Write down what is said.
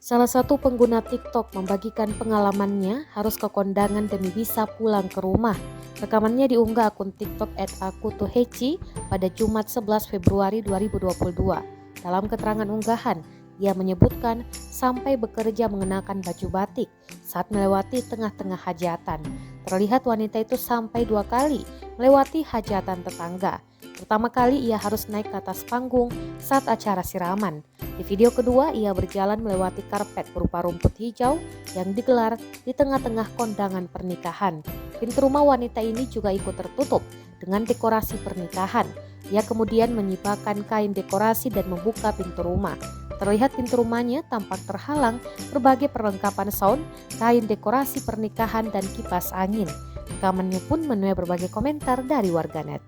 Salah satu pengguna TikTok membagikan pengalamannya harus ke kondangan demi bisa pulang ke rumah. Rekamannya diunggah akun TikTok @akutuheci pada Jumat 11 Februari 2022. Dalam keterangan unggahan, ia menyebutkan sampai bekerja mengenakan baju batik saat melewati tengah-tengah hajatan. Terlihat wanita itu sampai 2 kali melewati hajatan tetangga. Pertama kali ia harus naik ke atas panggung saat acara siraman. Di video kedua, ia berjalan melewati karpet berupa rumput hijau yang digelar di tengah-tengah kondangan pernikahan. Pintu rumah wanita ini juga ikut tertutup dengan dekorasi pernikahan. Ia kemudian menyibakkan kain dekorasi dan membuka pintu rumah. Terlihat pintu rumahnya tampak terhalang berbagai perlengkapan sound, kain dekorasi pernikahan, dan kipas angin. Rekamannya pun menuai berbagai komentar dari warganet.